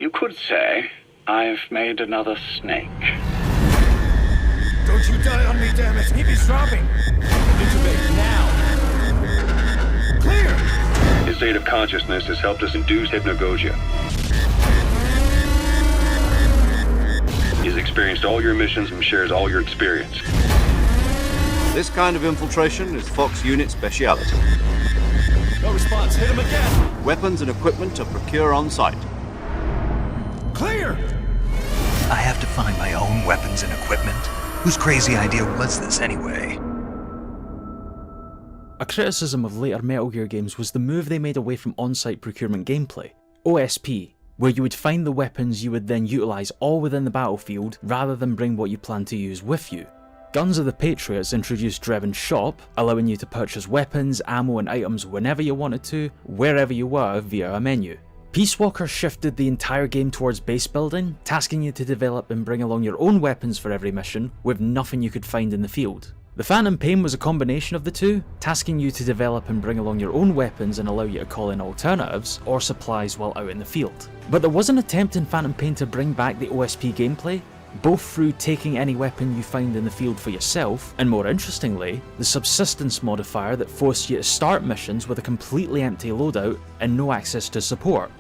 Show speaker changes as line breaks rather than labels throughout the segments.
You could say I've made another snake.
Don't you die on me, damn it! He's dropping! Intubate now! Clear!
His state of consciousness has helped us induce hypnagogia. He's experienced all your missions and shares all your experience.
This kind of infiltration is Fox Unit speciality.
No response, hit him again!
Weapons and equipment to procure on site.
Clear!
I have to find my own weapons and equipment. Whose crazy idea was this anyway?
A criticism of later Metal Gear games was the move they made away from on-site procurement gameplay, OSP, where you would find the weapons you would then utilise all within the battlefield rather than bring what you plan to use with you. Guns of the Patriots introduced Drab Shop, allowing you to purchase weapons, ammo and items whenever you wanted to, wherever you were via a menu. Peace Walker shifted the entire game towards base building, tasking you to develop and bring along your own weapons for every mission, with nothing you could find in the field. The Phantom Pain was a combination of the two, tasking you to develop and bring along your own weapons and allow you to call in alternatives or supplies while out in the field. But there was an attempt in Phantom Pain to bring back the OSP gameplay, both through taking any weapon you find in the field for yourself, and more interestingly, the Subsistence modifier that forced you to start missions with a completely empty loadout and no access to support.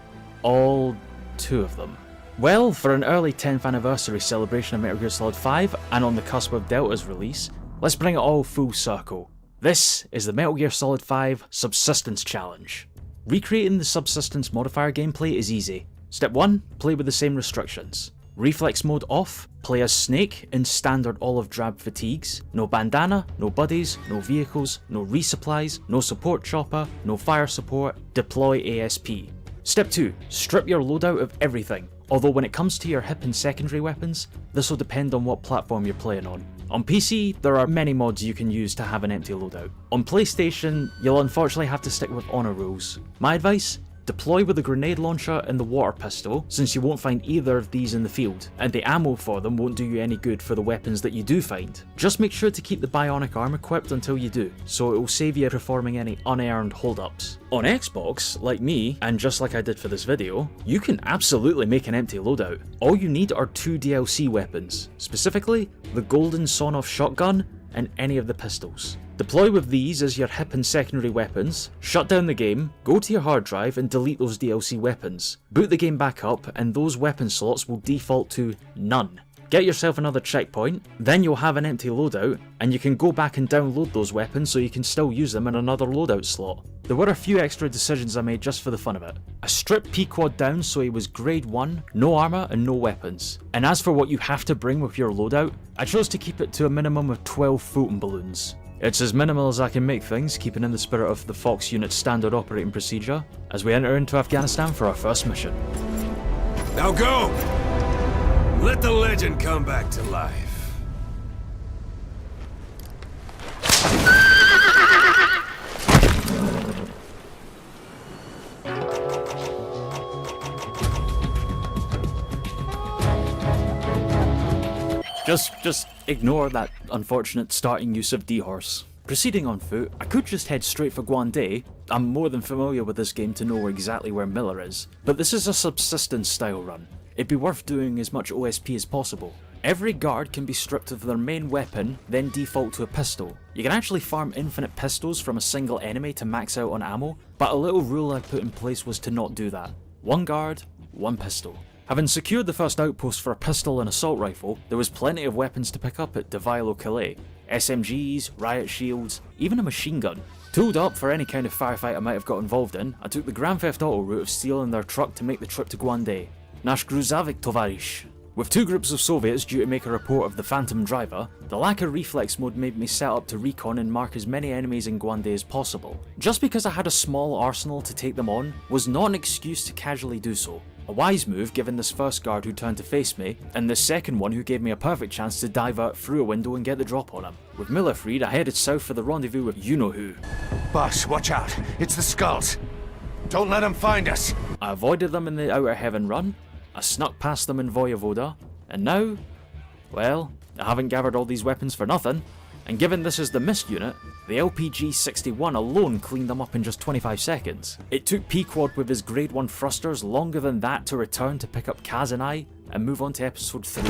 All two of them. Well, for an early 10th anniversary celebration of Metal Gear Solid 5 and on the cusp of Delta's release, let's bring it all full circle. This is the Metal Gear Solid 5 Subsistence Challenge. Recreating the Subsistence modifier gameplay is easy. Step 1, play with the same restrictions. Reflex Mode off, play as Snake in standard olive drab fatigues, no bandana, no buddies, no vehicles, no resupplies, no support chopper, no fire support, deploy ASP. Step 2, strip your loadout of everything, although when it comes to your hip and secondary weapons, this will depend on what platform you're playing on. On PC, there are many mods you can use to have an empty loadout. On PlayStation, you'll unfortunately have to stick with honor rules. My advice? Deploy with the grenade launcher and the water pistol, since you won't find either of these in the field, and the ammo for them won't do you any good for the weapons that you do find. Just make sure to keep the Bionic arm equipped until you do, so it will save you performing any unearned holdups. On Xbox, like me, and just like I did for this video, you can absolutely make an empty loadout. All you need are 2 DLC weapons, specifically the Golden Sawn-Off Shotgun and any of the pistols. Deploy with these as your hip and secondary weapons, shut down the game, go to your hard drive and delete those DLC weapons. Boot the game back up and those weapon slots will default to none. Get yourself another checkpoint, then you'll have an empty loadout, and you can go back and download those weapons so you can still use them in another loadout slot. There were a few extra decisions I made just for the fun of it. I stripped P-Quad down so he was grade 1, no armour and no weapons. And as for what you have to bring with your loadout, I chose to keep it to a minimum of 12 Fulton Balloons. It's as minimal as I can make things, keeping in the spirit of the Fox Unit's standard operating procedure, as we enter into Afghanistan for our first mission.
Now go! Let the legend come back to life.
Just ignore that unfortunate starting use of D-Horse. Proceeding on foot, I could just head straight for Guandé. I'm more than familiar with this game to know exactly where Miller is, but this is a subsistence style run. It'd be worth doing as much OSP as possible. Every guard can be stripped of their main weapon, then default to a pistol. You can actually farm infinite pistols from a single enemy to max out on ammo, but a little rule I put in place was to not do that. 1 guard, 1 pistol. Having secured the first outpost for a pistol and assault rifle, there was plenty of weapons to pick up at Devilo-Calais. SMGs, riot shields, even a machine gun. Tooled up for any kind of firefight I might have got involved in, I took the Grand Theft Auto route of stealing their truck to make the trip to Guandé. Nasz Gruzavik Tovarish. With 2 groups of Soviets due to make a report of the Phantom driver, the lack of Reflex Mode made me set up to recon and mark as many enemies in Guandé as possible. Just because I had a small arsenal to take them on was not an excuse to casually do so. A wise move given this first guard who turned to face me, and this second one who gave me a perfect chance to divert through a window and get the drop on him. With Miller freed, I headed south for the rendezvous with you-know-who.
Boss, watch out. It's the Skulls. Don't let them find us.
I avoided them in the Outer Heaven run, I snuck past them in Voyevoda, and now, well, I haven't gathered all these weapons for nothing. and given this is the missed unit, the LPG-61 alone cleaned them up in just 25 seconds. It took Pequod with his grade 1 thrusters longer than that to return to pick up Kaz and I, and move on to episode 3.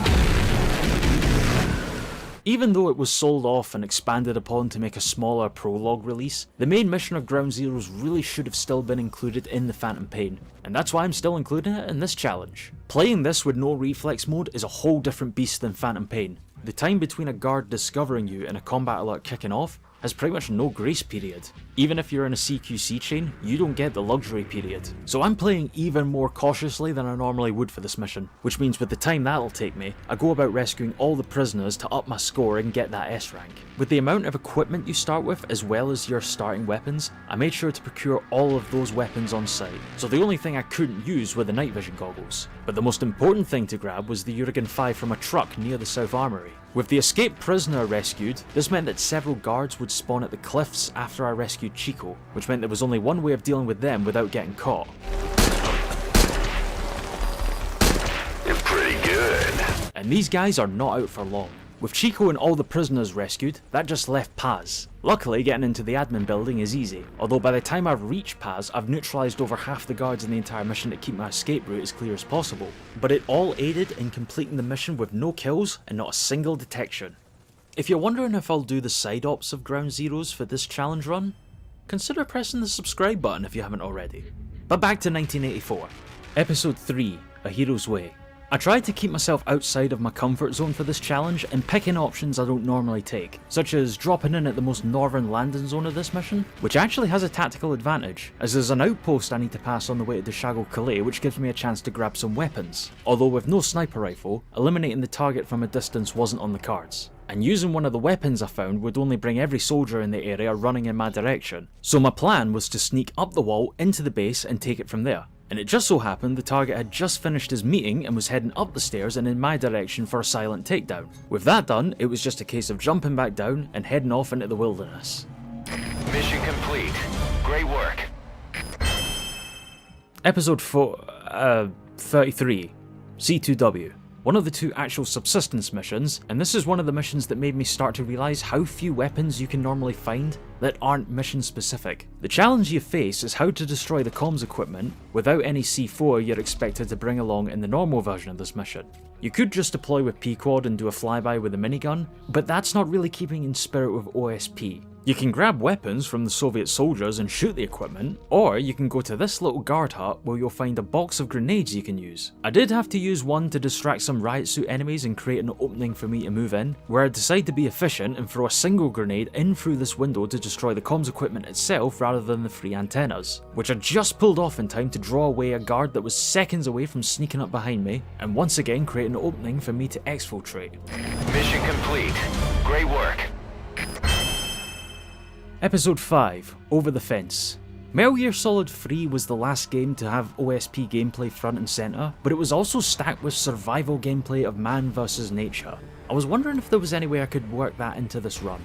Even though it was sold off and expanded upon to make a smaller prologue release, the main mission of Ground Zeroes really should have still been included in the Phantom Pain, and that's why I'm still including it in this challenge. Playing this with no Reflex Mode is a whole different beast than Phantom Pain. The time between a guard discovering you and a combat alert kicking off has pretty much no grace period. Even if you're in a CQC chain, you don't get the luxury period. So I'm playing even more cautiously than I normally would for this mission, which means with the time that'll take me, I go about rescuing all the prisoners to up my score and get that S rank. With the amount of equipment you start with, as well as your starting weapons, I made sure to procure all of those weapons on site, so the only thing I couldn't use were the night vision goggles. But the most important thing to grab was the Urigan 5 from a truck near the South Armory. With the escaped prisoner rescued, this meant that several guards would spawn at the cliffs after I rescued Chico, which meant there was only one way of dealing with them without getting caught.
You're pretty good.
And these guys are not out for long. With Chico and all the prisoners rescued, that just left Paz. Luckily, getting into the admin building is easy, although by the time I've reached Paz, I've neutralised over half the guards in the entire mission to keep my escape route as clear as possible. But it all aided in completing the mission with no kills and not a single detection. If you're wondering if I'll do the side ops of Ground Zeroes for this challenge run, consider pressing the subscribe button if you haven't already. But back to 1984. Episode 3, A Hero's Way. I tried to keep myself outside of my comfort zone for this challenge and picking options I don't normally take, such as dropping in at the most northern landing zone of this mission, which actually has a tactical advantage, as there's an outpost I need to pass on the way to Deshago Calais which gives me a chance to grab some weapons, although with no sniper rifle, eliminating the target from a distance wasn't on the cards. And using one of the weapons I found would only bring every soldier in the area running in my direction, so my plan was to sneak up the wall into the base and take it from there. And it just so happened the target had just finished his meeting and was heading up the stairs and in my direction for a silent takedown. With that done, it was just a case of jumping back down and heading off into the wilderness.
Mission complete. Great work.
Episode 33, C2W. One of the two actual subsistence missions, and this is one of the missions that made me start to realise how few weapons you can normally find that aren't mission specific. The challenge you face is how to destroy the comms equipment without any C4 you're expected to bring along in the normal version of this mission. You could just deploy with P-Quad and do a flyby with a minigun, but that's not really keeping in spirit with OSP. You can grab weapons from the Soviet soldiers and shoot the equipment, or you can go to this little guard hut where you'll find a box of grenades you can use. I did have to use one to distract some riot suit enemies and create an opening for me to move in, where I decided to be efficient and throw a single grenade in through this window to destroy the comms equipment itself rather than the three antennas, which I just pulled off in time to draw away a guard that was seconds away from sneaking up behind me, and once again create an opening for me to exfiltrate.
Mission complete. Great work.
Episode 5, Over the Fence. Metal Gear Solid 3 was the last game to have OSP gameplay front and centre, but it was also stacked with survival gameplay of man versus nature. I was wondering if there was any way I could work that into this run.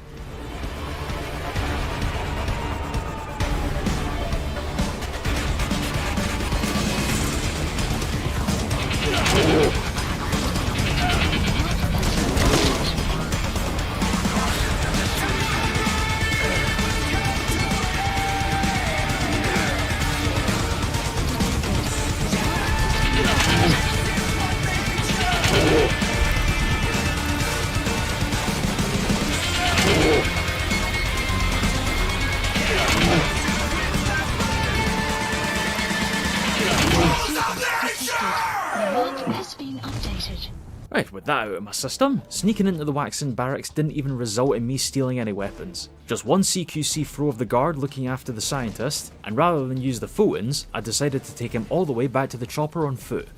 Right, with that out of my system, sneaking into the Waxen barracks didn't even result in me stealing any weapons. Just one CQC throw of the guard looking after the scientist, and rather than use the Fultons, I decided to take him all the way back to the chopper on foot.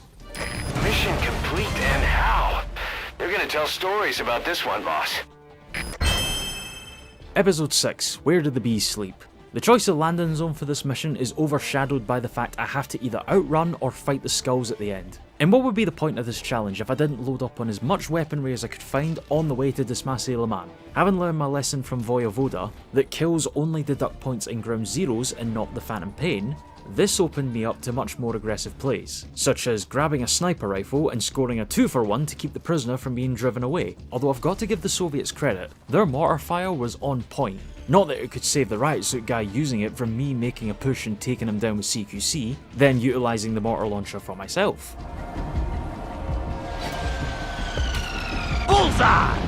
Mission complete, and how? They're gonna tell stories about this one, boss.
Episode 6, Where Do the Bees Sleep? The choice of landing zone for this mission is overshadowed by the fact I have to either outrun or fight the skulls at the end. And what would be the point of this challenge if I didn't load up on as much weaponry as I could find on the way to Dismassé Le Mans? Having learned my lesson from Voyevoda, that kills only deduct points in Ground Zeroes and not the Phantom Pain, this opened me up to much more aggressive plays, such as grabbing a sniper rifle and scoring a 2-for-1 to keep the prisoner from being driven away. Although I've got to give the Soviets credit, their mortar fire was on point. Not that it could save the riot suit guy using it from me making a push and taking him down with CQC, then utilising the mortar launcher for myself.
Bullseye!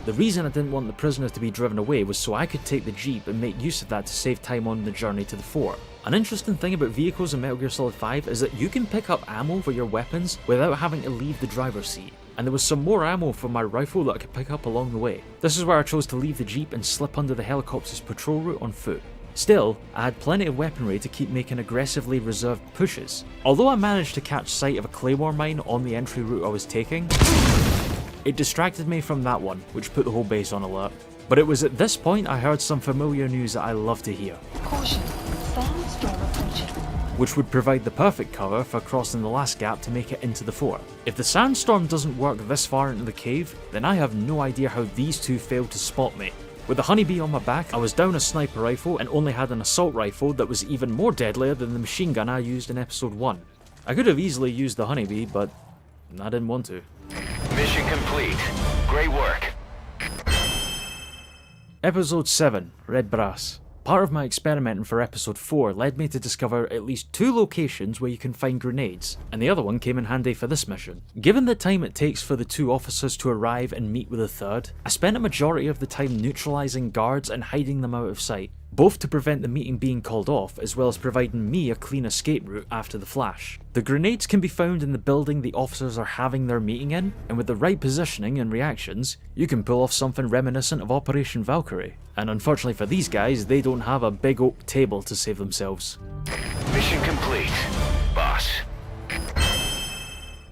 The reason I didn't want the prisoner to be driven away was so I could take the jeep and make use of that to save time on the journey to the fort. An interesting thing about vehicles in Metal Gear Solid 5 is that you can pick up ammo for your weapons without having to leave the driver's seat, and there was some more ammo for my rifle that I could pick up along the way. This is where I chose to leave the jeep and slip under the helicopter's patrol route on foot. Still, I had plenty of weaponry to keep making aggressively reserved pushes. Although I managed to catch sight of a claymore mine on the entry route I was taking, it distracted me from that one, which put the whole base on alert. But it was at this point I heard some familiar news that I love to hear.
Caution, sandstorm approaching.
Which would provide the perfect cover for crossing the last gap to make it into the fort. If the sandstorm doesn't work this far into the cave, then I have no idea how these two failed to spot me. With the honeybee on my back, I was down a sniper rifle and only had an assault rifle that was even more deadlier than the machine gun I used in episode 1. I could have easily used the honeybee, but I didn't want to.
Mission complete. Great work.
Episode 7, Red Brass. Part of my experimenting for episode 4 led me to discover at least 2 locations where you can find grenades, and the other one came in handy for this mission. Given the time it takes for the 2 officers to arrive and meet with the third, I spent a majority of the time neutralising guards and hiding them out of sight, both to prevent the meeting being called off as well as providing me a clean escape route after the flash. The grenades can be found in the building the officers are having their meeting in, and with the right positioning and reactions, you can pull off something reminiscent of Operation Valkyrie. And unfortunately for these guys, they don't have a big oak table to save themselves.
Mission complete, boss.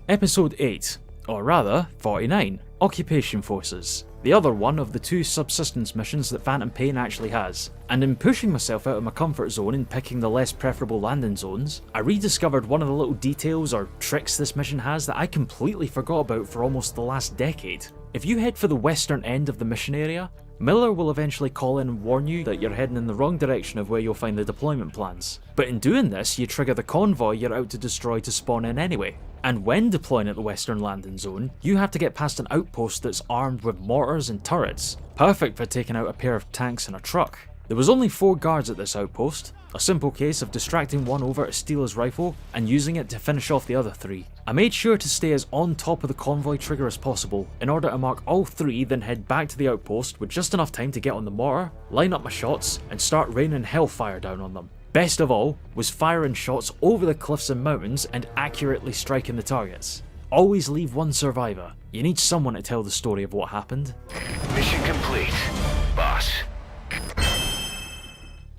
Episode 8, or rather 49, Occupation Forces. The other one of the 2 subsistence missions that Phantom Pain actually has. And in pushing myself out of my comfort zone and picking the less preferable landing zones, I rediscovered one of the little details or tricks this mission has that I completely forgot about for almost the last decade. If you head for the western end of the mission area, Miller will eventually call in and warn you that you're heading in the wrong direction of where you'll find the deployment plans. But in doing this, you trigger the convoy you're out to destroy to spawn in anyway. And when deploying at the western landing zone, you have to get past an outpost that's armed with mortars and turrets, perfect for taking out a pair of tanks and a truck. There was only 4 guards at this outpost, a simple case of distracting one over to steal his rifle and using it to finish off the other 3. I made sure to stay as on top of the convoy trigger as possible in order to mark all 3, then head back to the outpost with just enough time to get on the mortar, line up my shots, and start raining hellfire down on them. Best of all was firing shots over the cliffs and mountains and accurately striking the targets. Always leave one survivor. You need someone to tell the story of what happened.
Mission complete, boss.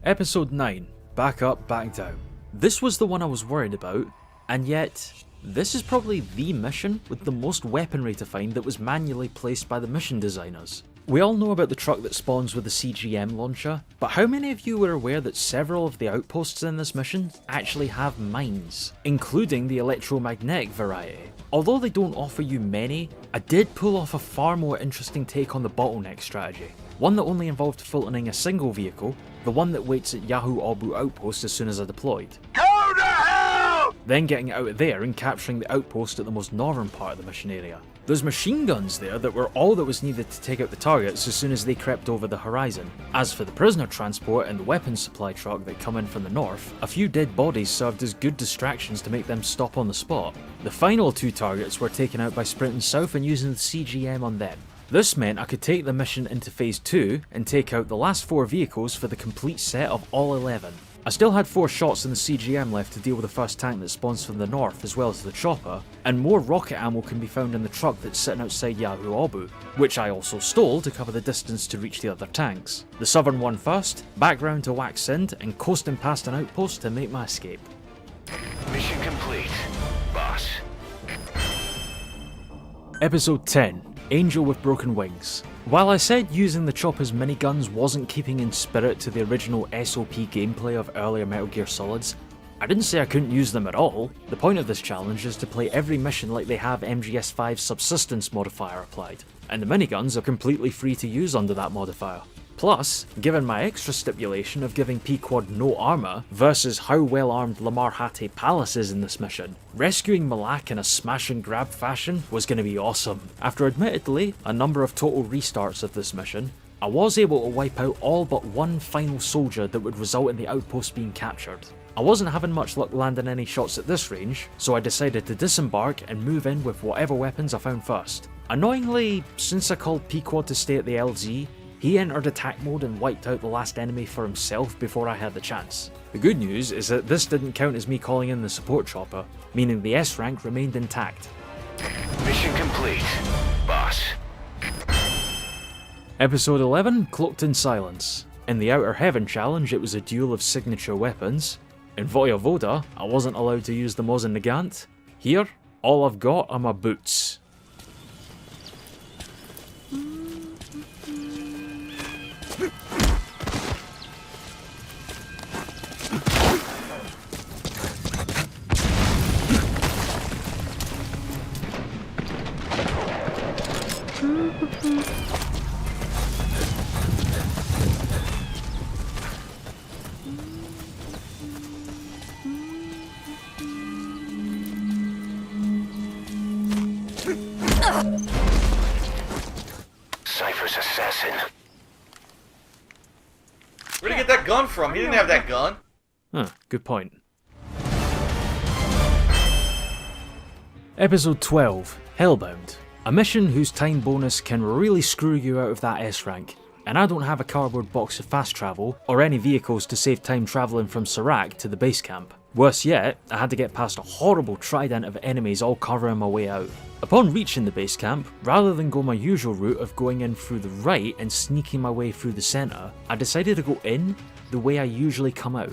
Episode 9, Back Up, Back Down. This was the one I was worried about, and yet, this is probably the mission with the most weaponry to find that was manually placed by the mission designers. We all know about the truck that spawns with the CGM launcher, but how many of you were aware that several of the outposts in this mission actually have mines, including the electromagnetic variety? Although they don't offer you many, I did pull off a far more interesting take on the bottleneck strategy. One that only involved Fultoning a single vehicle, the one that waits at Yahoo Obu outpost as soon as I deployed.
Go to hell!
Then getting out of there and capturing the outpost at the most northern part of the mission area. There's machine guns there that were all that was needed to take out the targets as soon as they crept over the horizon. As for the prisoner transport and the weapons supply truck that come in from the north, a few dead bodies served as good distractions to make them stop on the spot. The final 2 targets were taken out by sprinting south and using the CGM on them. This meant I could take the mission into phase 2 and take out the last 4 vehicles for the complete set of all 11. I still had 4 shots in the CGM left to deal with the first tank that spawns from the north as well as the chopper, and more rocket ammo can be found in the truck that's sitting outside Yahoo Obu, which I also stole to cover the distance to reach the other tanks. The southern one first, back round to Wax Sind, and coasting past an outpost to make my escape.
Mission complete, boss.
Episode 10, Angel with Broken Wings. While I said using the chopper's miniguns wasn't keeping in spirit to the original SOP gameplay of earlier Metal Gear Solids, I didn't say I couldn't use them at all. The point of this challenge is to play every mission like they have MGS5's Subsistence modifier applied, and the miniguns are completely free to use under that modifier. Plus, given my extra stipulation of giving Pequod no armour versus how well armed Lamar Hatte Palace is in this mission, rescuing Malak in a smash and grab fashion was going to be awesome. After admittedly a number of total restarts of this mission, I was able to wipe out all but one final soldier that would result in the outpost being captured. I wasn't having much luck landing any shots at this range, so I decided to disembark and move in with whatever weapons I found first. Annoyingly, since I called Pequod to stay at the LZ, he entered attack mode and wiped out the last enemy for himself before I had the chance. The good news is that this didn't count as me calling in the support chopper, meaning the S rank remained intact.
Mission complete, boss.
Episode 11, Cloaked in Silence. In the Outer Heaven challenge, it was a duel of signature weapons. In Voyevoda, I wasn't allowed to use the Mosin Nagant. Here, all I've got are my boots.
Cypher's assassin.
Where'd he get that gun from? He didn't have that gun.
Huh, good point. Episode 12, Hellbound. A mission whose time bonus can really screw you out of that S rank, and I don't have a cardboard box of fast travel, or any vehicles to save time travelling from Serac to the base camp. Worse yet, I had to get past a horrible trident of enemies all covering my way out. Upon reaching the base camp, rather than go my usual route of going in through the right and sneaking my way through the centre, I decided to go in the way I usually come out.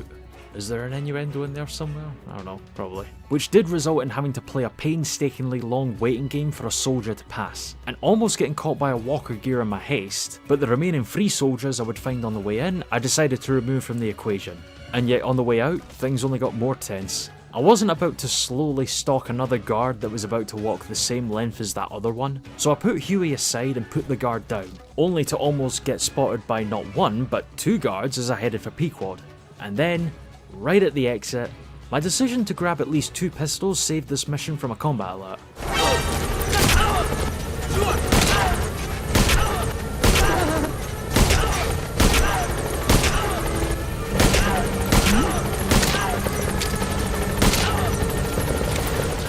Is there an innuendo in there somewhere? I don't know, probably. Which did result in having to play a painstakingly long waiting game for a soldier to pass, and almost getting caught by a walker gear in my haste, but the remaining 3 soldiers I would find on the way in, I decided to remove from the equation. And yet on the way out, things only got more tense. I wasn't about to slowly stalk another guard that was about to walk the same length as that other one, so I put Huey aside and put the guard down, only to almost get spotted by not 1 but 2 guards as I headed for Pequod. And then, right at the exit, my decision to grab at least 2 pistols saved this mission from a combat alert.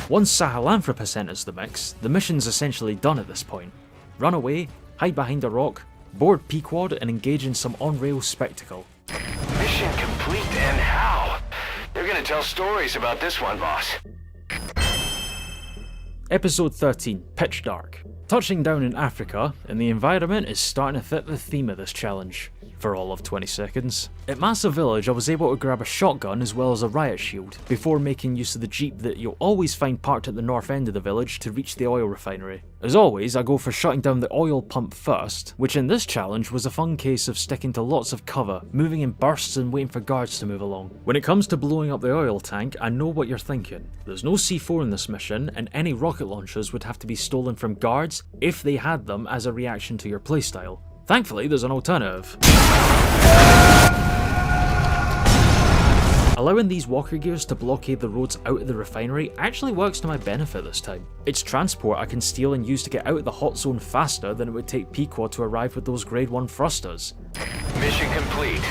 Once Sahelanthropus enters the mix, the mission's essentially done at this point. Run away, hide behind a rock, board Pequod and engage in some on-rail spectacle.
Mission complete, and how? They're gonna tell stories about this one, boss.
Episode 13, Pitch Dark. Touching down in Africa, and the environment is starting to fit the theme of this challenge, for all of 20 seconds. At Massa Village I was able to grab a shotgun as well as a riot shield, before making use of the jeep that you'll always find parked at the north end of the village to reach the oil refinery. As always, I go for shutting down the oil pump first, which in this challenge was a fun case of sticking to lots of cover, moving in bursts and waiting for guards to move along. When it comes to blowing up the oil tank, I know what you're thinking. There's no C4 in this mission, and any rocket launchers would have to be stolen from guards if they had them as a reaction to your playstyle. Thankfully, there's an alternative. Allowing these walker gears to blockade the roads out of the refinery actually works to my benefit this time. It's transport I can steal and use to get out of the hot zone faster than it would take Pequod to arrive with those grade 1 thrusters.
Mission complete.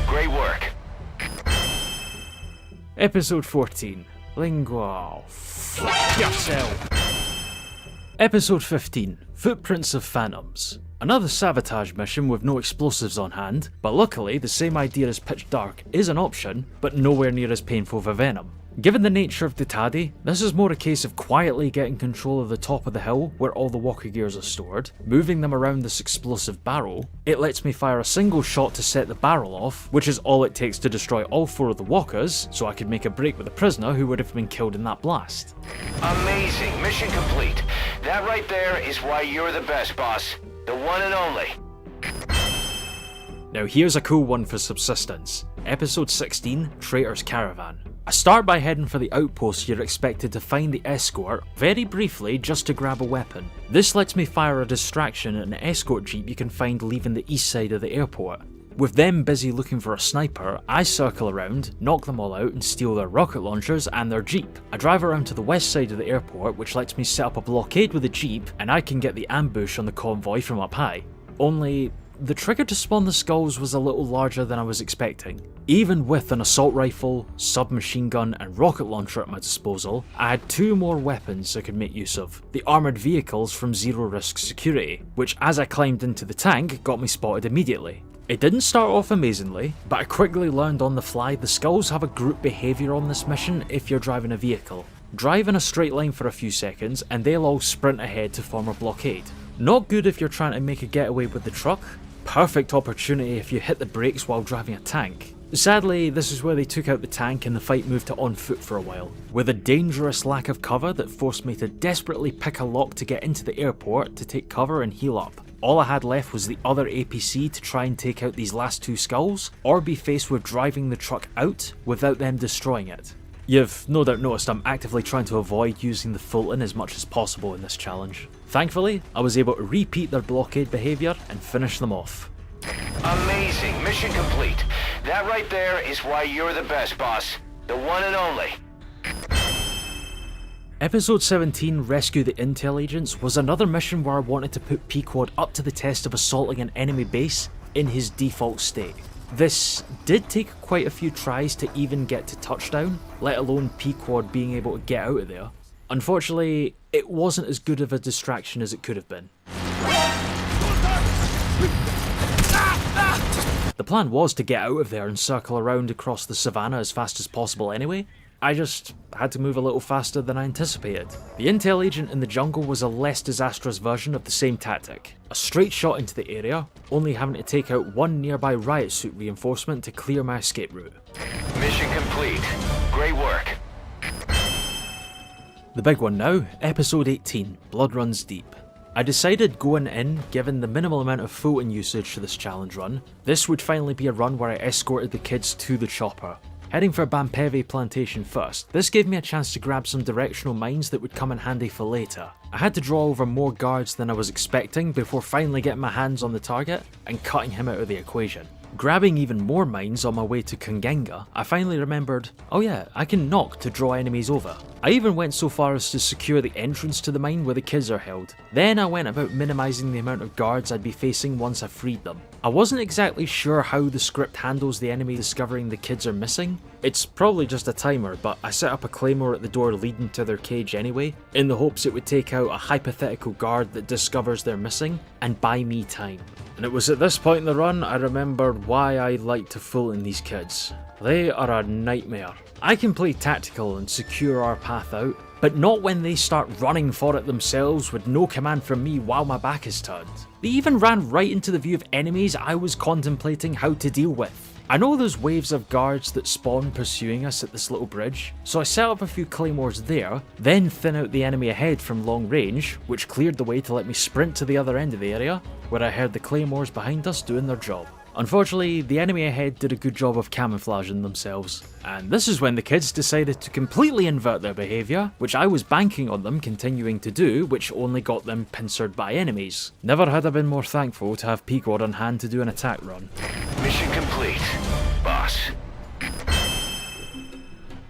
Great work.
Episode 14, Lingua. Fuck yourself. Episode 15, Footprints of Phantoms. Another sabotage mission with no explosives on hand, but luckily the same idea as Pitch Dark is an option, but nowhere near as painful for Venom. Given the nature of Ditadi, this is more a case of quietly getting control of the top of the hill where all the walker gears are stored, moving them around this explosive barrel. It lets me fire a single shot to set the barrel off, which is all it takes to destroy all 4 of the walkers, so I could make a break with the prisoner who would have been killed in that blast.
Amazing. Mission complete. That right there is why you're the best, boss. The one and only.
Now here's a cool one for Subsistence. Episode 16, Traitors Caravan. I start by heading for the outpost you're expected to find the escort, very briefly just to grab a weapon. This lets me fire a distraction at an escort jeep you can find leaving the east side of the airport. With them busy looking for a sniper, I circle around, knock them all out and steal their rocket launchers and their jeep. I drive around to the west side of the airport, which lets me set up a blockade with the jeep, and I can get the ambush on the convoy from up high. Only, the trigger to spawn the skulls was a little larger than I was expecting. Even with an assault rifle, submachine gun and rocket launcher at my disposal, I had 2 more weapons I could make use of. The armoured vehicles from Zero Risk Security, which as I climbed into the tank got me spotted immediately. It didn't start off amazingly, but I quickly learned on the fly the skulls have a group behaviour on this mission if you're driving a vehicle. Drive in a straight line for a few seconds and they'll all sprint ahead to form a blockade. Not good if you're trying to make a getaway with the truck, perfect opportunity if you hit the brakes while driving a tank. Sadly, this is where they took out the tank and the fight moved to on foot for a while, with a dangerous lack of cover that forced me to desperately pick a lock to get into the airport to take cover and heal up. All I had left was the other APC to try and take out these last 2 skulls, or be faced with driving the truck out without them destroying it. You've no doubt noticed I'm actively trying to avoid using the Fulton as much as possible in this challenge. Thankfully, I was able to repeat their blockade behaviour and finish them off.
Amazing. Mission complete. That right there is why you're the best, boss. The one and only.
Episode 17, Rescue the Intel Agents, was another mission where I wanted to put Pequod up to the test of assaulting an enemy base in his default state. This did take quite a few tries to even get to touchdown, let alone Pequod being able to get out of there. Unfortunately, it wasn't as good of a distraction as it could have been. The plan was to get out of there and circle around across the savannah as fast as possible anyway. I just had to move a little faster than I anticipated. The intel agent in the jungle was a less disastrous version of the same tactic. A straight shot into the area, only having to take out one nearby riot suit reinforcement to clear my escape route.
Mission complete. Great work.
The big one now, episode 18, Blood Runs Deep. I decided going in, given the minimal amount of Fulton usage for this challenge run, this would finally be a run where I escorted the kids to the chopper. Heading for Bampeve Plantation first, this gave me a chance to grab some directional mines that would come in handy for later. I had to draw over more guards than I was expecting before finally getting my hands on the target and cutting him out of the equation. Grabbing even more mines on my way to Kungenga, I finally remembered, oh yeah, I can knock to draw enemies over. I even went so far as to secure the entrance to the mine where the kids are held. Then I went about minimising the amount of guards I'd be facing once I freed them. I wasn't exactly sure how the script handles the enemy discovering the kids are missing. It's probably just a timer, but I set up a claymore at the door leading to their cage anyway, in the hopes it would take out a hypothetical guard that discovers they're missing, and buy me time. And it was at this point in the run I remembered why I like to Fulton these kids. They are a nightmare. I can play tactical and secure our path out, but not when they start running for it themselves with no command from me while my back is turned. They even ran right into the view of enemies I was contemplating how to deal with. I know there's waves of guards that spawn pursuing us at this little bridge, so I set up a few claymores there, then thin out the enemy ahead from long range, which cleared the way to let me sprint to the other end of the area, where I heard the claymores behind us doing their job. Unfortunately, the enemy ahead did a good job of camouflaging themselves, and this is when the kids decided to completely invert their behaviour, which I was banking on them continuing to do, which only got them pincered by enemies. Never had I been more thankful to have Pequod on hand to do an attack run.
Mission complete, boss.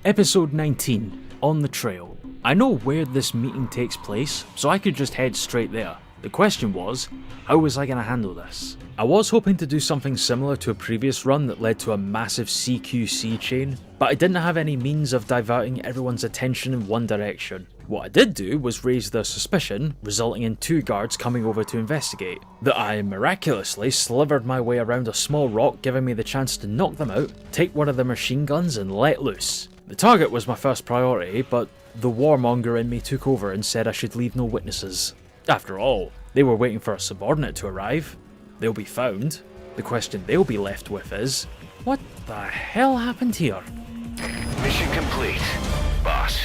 Episode 19, On the Trail. I know where this meeting takes place, so I could just head straight there. The question was, how was I going to handle this? I was hoping to do something similar to a previous run that led to a massive CQC chain, but I didn't have any means of diverting everyone's attention in one direction. What I did do was raise their suspicion, resulting in 2 guards coming over to investigate. That I miraculously slivered my way around a small rock, giving me the chance to knock them out, take one of their machine guns and let loose. The target was my first priority, but the warmonger in me took over and said I should leave no witnesses. After all, they were waiting for a subordinate to arrive. They'll be found. The question they'll be left with is, what the hell happened here?
Mission complete, boss.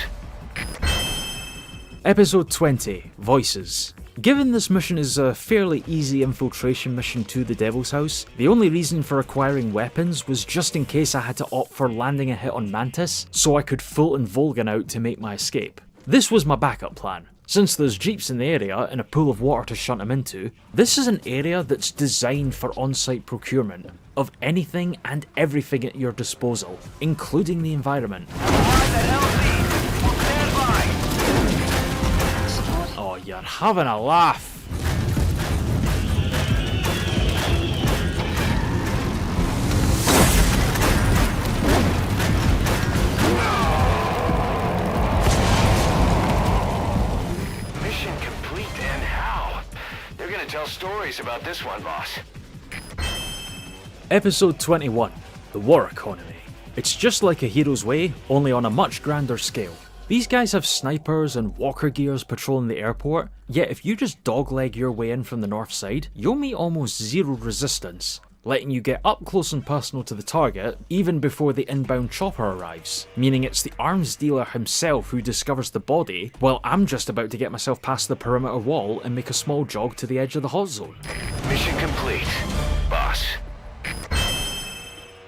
Episode 20, Voices. Given this mission is a fairly easy infiltration mission to the Devil's House, the only reason for acquiring weapons was just in case I had to opt for landing a hit on Mantis, so I could Fulton Volgan out to make my escape. This was my backup plan. Since there's jeeps in the area and a pool of water to shunt them into, this is an area that's designed for on-site procurement of anything and everything at your disposal, including the environment. Oh, you're having a laugh.
Tell stories about this one, boss.
Episode 21, The War Economy. It's just like A Hero's Way, only on a much grander scale. These guys have snipers and walker gears patrolling the airport, yet if you just dogleg your way in from the north side, you'll meet almost zero resistance, letting you get up close and personal to the target even before the inbound chopper arrives, meaning it's the arms dealer himself who discovers the body, while I'm just about to get myself past the perimeter wall and make a small jog to the edge of the hot zone.
Mission complete, boss.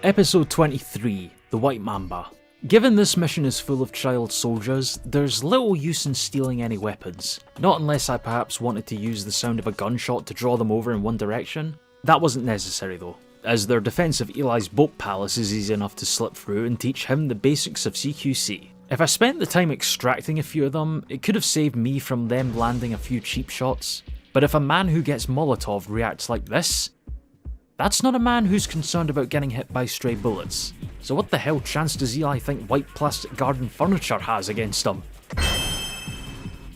Episode 23, The White Mamba. Given this mission is full of child soldiers, there's little use in stealing any weapons, not unless I perhaps wanted to use the sound of a gunshot to draw them over in one direction. That wasn't necessary though, as their defense of Eli's boat palace is easy enough to slip through and teach him the basics of CQC. If I spent the time extracting a few of them, it could have saved me from them landing a few cheap shots, but if a man who gets Molotov reacts like this, that's not a man who's concerned about getting hit by stray bullets. So what the hell chance does Eli think white plastic garden furniture has against him?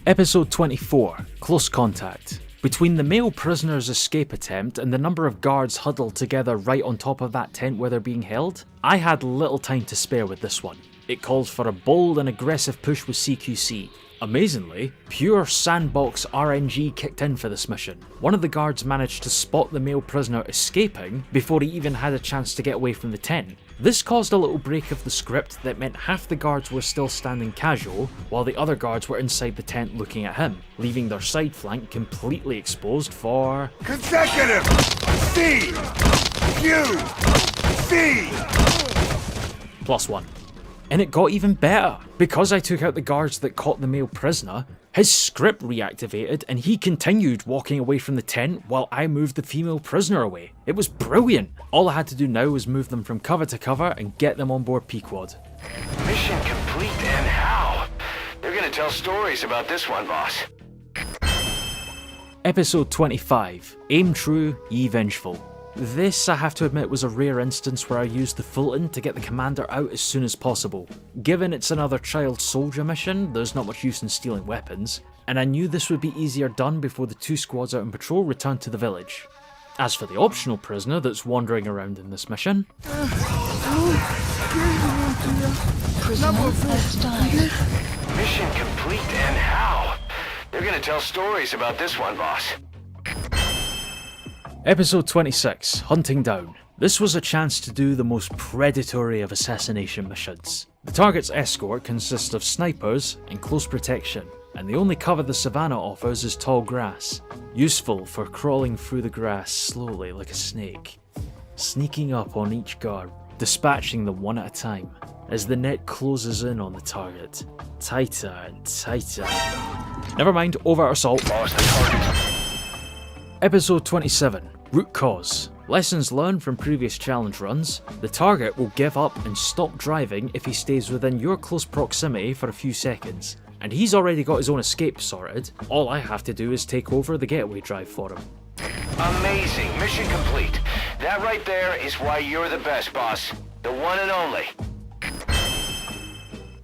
Episode 24, Close Contact. Between the male prisoner's escape attempt and the number of guards huddled together right on top of that tent where they're being held, I had little time to spare with this one. It calls for a bold and aggressive push with CQC. Amazingly, pure sandbox RNG kicked in for this mission. One of the guards managed to spot the male prisoner escaping before he even had a chance to get away from the tent. This caused a little break of the script that meant half the guards were still standing casual, while the other guards were inside the tent looking at him, leaving their side flank completely exposed for...
Consecutive! C! Q! C!
+1. And it got even better. Because I took out the guards that caught the male prisoner, his script reactivated and he continued walking away from the tent while I moved the female prisoner away. It was brilliant. All I had to do now was move them from cover to cover and get them on board Pequod.
Mission complete, and how? They're gonna tell stories about this one, boss.
Episode 25, Aim True, Ye Vengeful. This, I have to admit, was a rare instance where I used the Fulton to get the commander out as soon as possible. Given it's another child soldier mission, there's not much use in stealing weapons, and I knew this would be easier done before the two squads out on patrol returned to the village. As for the optional prisoner that's wandering around in this mission...
Prisoner has died.
Mission complete, and how? They're gonna tell stories about this one, boss.
Episode 26, Hunting Down. This was a chance to do the most predatory of assassination missions. The target's escort consists of snipers in close protection, and the only cover the savannah offers is tall grass, useful for crawling through the grass slowly like a snake, sneaking up on each guard, dispatching them one at a time, as the net closes in on the target, tighter and tighter. Never mind, overt assault.
Boss, the target.
Episode 27, Root Cause. Lessons learned from previous challenge runs. The target will give up and stop driving if he stays within your close proximity for a few seconds. And he's already got his own escape sorted. All I have to do is take over the getaway drive for him.
Amazing. Mission complete. That right there is why you're the best, boss. The one and only.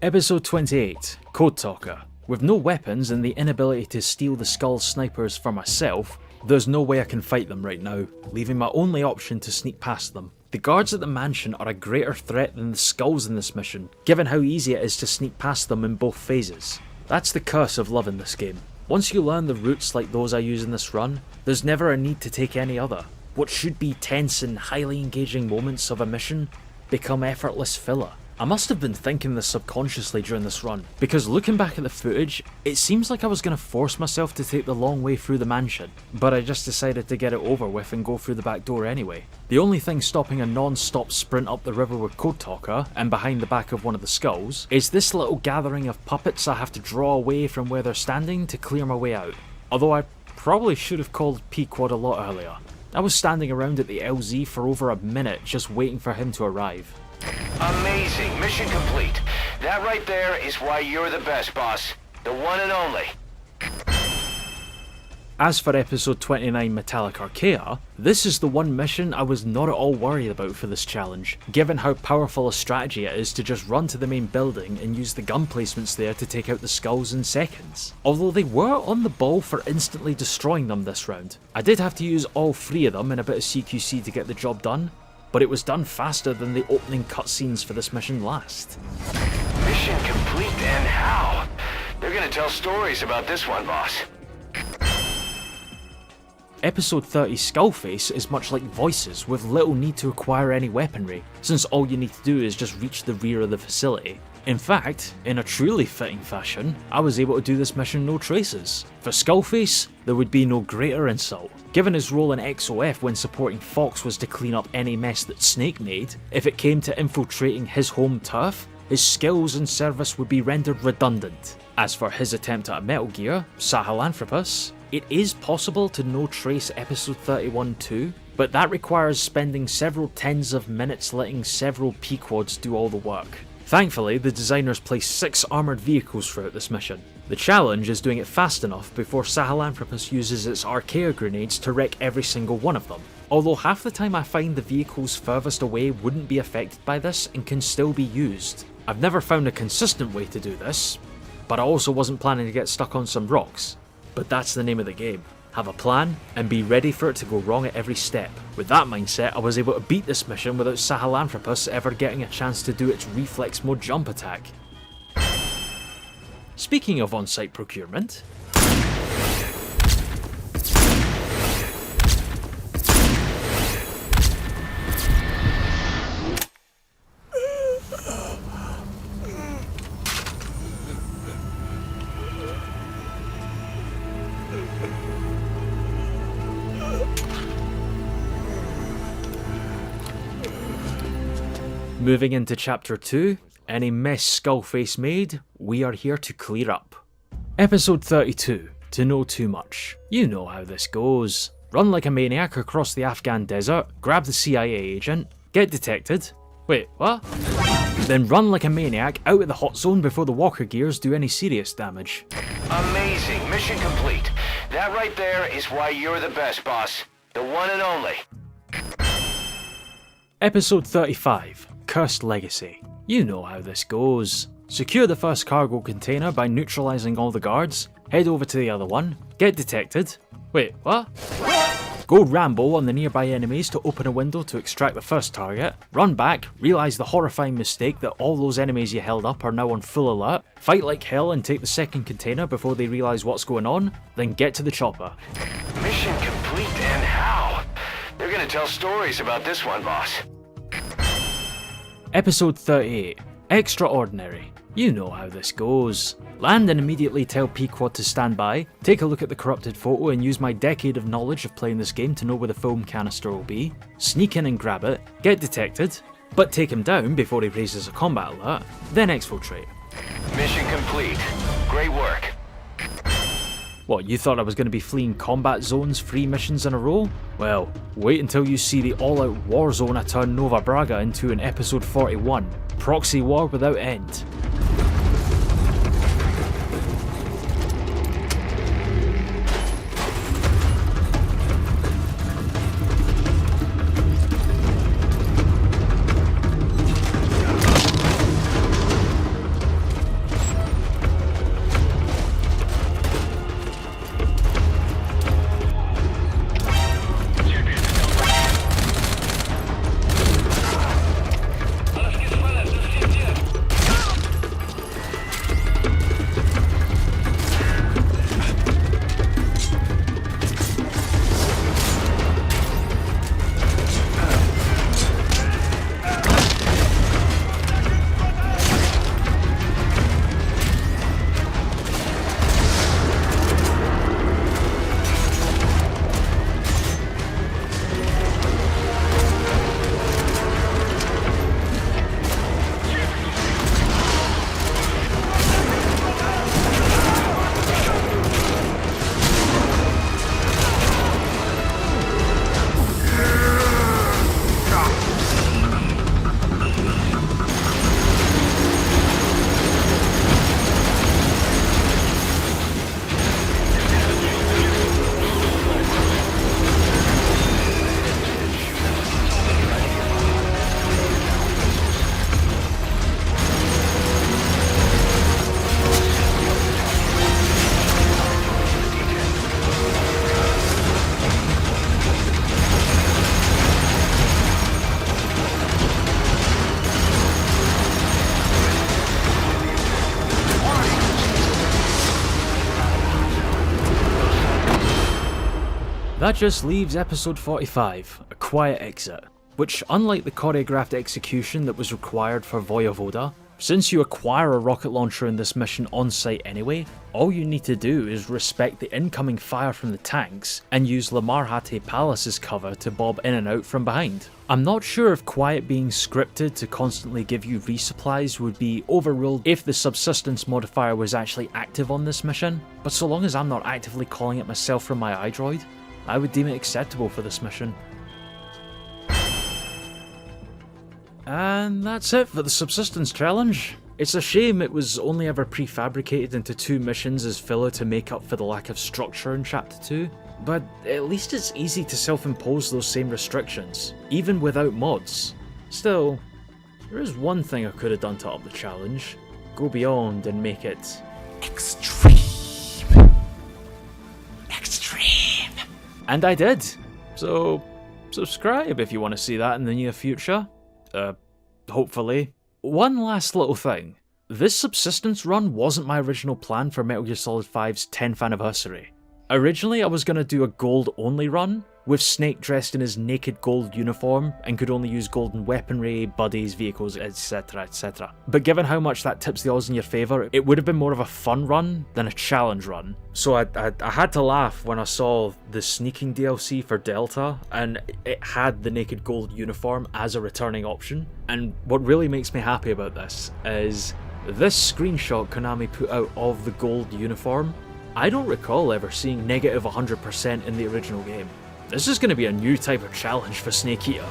Episode 28, Code Talker. With no weapons and the inability to steal the Skull snipers for myself, there's no way I can fight them right now, leaving my only option to sneak past them. The guards at the mansion are a greater threat than the Skulls in this mission, given how easy it is to sneak past them in both phases. That's the curse of loving this game. Once you learn the routes like those I use in this run, there's never a need to take any other. What should be tense and highly engaging moments of a mission become effortless filler. I must have been thinking this subconsciously during this run, because looking back at the footage, it seems like I was going to force myself to take the long way through the mansion, but I just decided to get it over with and go through the back door anyway. The only thing stopping a non-stop sprint up the river with Code Talker and behind the back of one of the skulls is this little gathering of puppets I have to draw away from where they're standing to clear my way out. Although I probably should have called P-Quad a lot earlier. I was standing around at the LZ for over a minute just waiting for him to arrive.
Amazing. Mission complete. That right there is why you're the best, boss. The one and only.
As for episode 29 Metallic Archaea, this is the one mission I was not at all worried about for this challenge, given how powerful a strategy it is to just run to the main building and use the gun placements there to take out the skulls in seconds. Although they were on the ball for instantly destroying them this round. I did have to use all 3 of them in a bit of CQC to get the job done, but it was done faster than the opening cutscenes for this mission last.
Mission complete, and how? They're gonna tell stories about this one, boss.
Episode 30 Skullface is much like Voices, with little need to acquire any weaponry, since all you need to do is just reach the rear of the facility. In fact, in a truly fitting fashion, I was able to do this mission no traces. For Skullface, there would be no greater insult. Given his role in XOF when supporting Fox was to clean up any mess that Snake made, if it came to infiltrating his home turf, his skills and service would be rendered redundant. As for his attempt at a Metal Gear, Sahelanthropus, it is possible to no trace episode 31 too, but that requires spending several tens of minutes letting several P-Quads do all the work. Thankfully, the designers placed 6 armoured vehicles throughout this mission. The challenge is doing it fast enough before Sahelanthropus uses its Archaea grenades to wreck every single one of them. Although half the time I find the vehicles furthest away wouldn't be affected by this and can still be used. I've never found a consistent way to do this, but I also wasn't planning to get stuck on some rocks. But that's the name of the game. Have a plan, and be ready for it to go wrong at every step. With that mindset, I was able to beat this mission without Sahelanthropus ever getting a chance to do its Reflex Mode jump attack. Speaking of on-site procurement, moving into chapter 2, any mess Skullface made, we are here to clear up. Episode 32, To Know Too Much. You know how this goes. Run like a maniac across the Afghan desert, grab the CIA agent, get detected. Wait, what? Then run like a maniac out of the hot zone before the walker gears do any serious damage.
Amazing. Mission complete. That right there is why you're the best, boss. The one and only.
Episode 35, Cursed Legacy. You know how this goes. Secure the first cargo container by neutralizing all the guards, head over to the other one, get detected. Wait, what? Go Rambo on the nearby enemies to open a window to extract the first target, run back, realise the horrifying mistake that all those enemies you held up are now on full alert, fight like hell and take the second container before they realise what's going on, then get to the chopper.
Mission complete, and how? They're gonna tell stories about this one, boss.
Episode 38, Extraordinary. You know how this goes. Land and immediately tell P-Quad to stand by, take a look at the corrupted photo and use my decade of knowledge of playing this game to know where the foam canister will be, sneak in and grab it, get detected, but take him down before he raises a combat alert, then exfiltrate.
Mission complete. Great work.
What, you thought I was going to be fleeing combat zones 3 missions in a row? Well, wait until you see the all-out war zone I turned Nova Braga into in episode 41, Proxy War Without End. That just leaves episode 45, A Quiet Exit, which, unlike the choreographed execution that was required for Voyevoda, since you acquire a rocket launcher in this mission on site anyway, all you need to do is respect the incoming fire from the tanks and use Lamarhate Palace's cover to bob in and out from behind. I'm not sure if Quiet being scripted to constantly give you resupplies would be overruled if the Subsistence modifier was actually active on this mission, but so long as I'm not actively calling it myself from my iDroid, I would deem it acceptable for this mission. And that's it for the Subsistence Challenge. It's a shame it was only ever prefabricated into 2 missions as filler to make up for the lack of structure in Chapter 2, but at least it's easy to self-impose those same restrictions, even without mods. Still, there is one thing I could have done to up the challenge. Go beyond and make it extreme. Extreme. And I did. So, subscribe if you want to see that in the near future. Hopefully. One last little thing. This Subsistence run wasn't my original plan for Metal Gear Solid 5's 10th anniversary. Originally I was going to do a gold only run, with Snake dressed in his naked gold uniform and could only use golden weaponry, buddies, vehicles, etc, etc. But given how much that tips the odds in your favour, it would have been more of a fun run than a challenge run. So I had to laugh when I saw the sneaking DLC for Delta, and it had the naked gold uniform as a returning option. And what really makes me happy about this is this screenshot Konami put out of the gold uniform. I don't recall ever seeing negative 100% in the original game. This is going to be a new type of challenge for Snake Eater.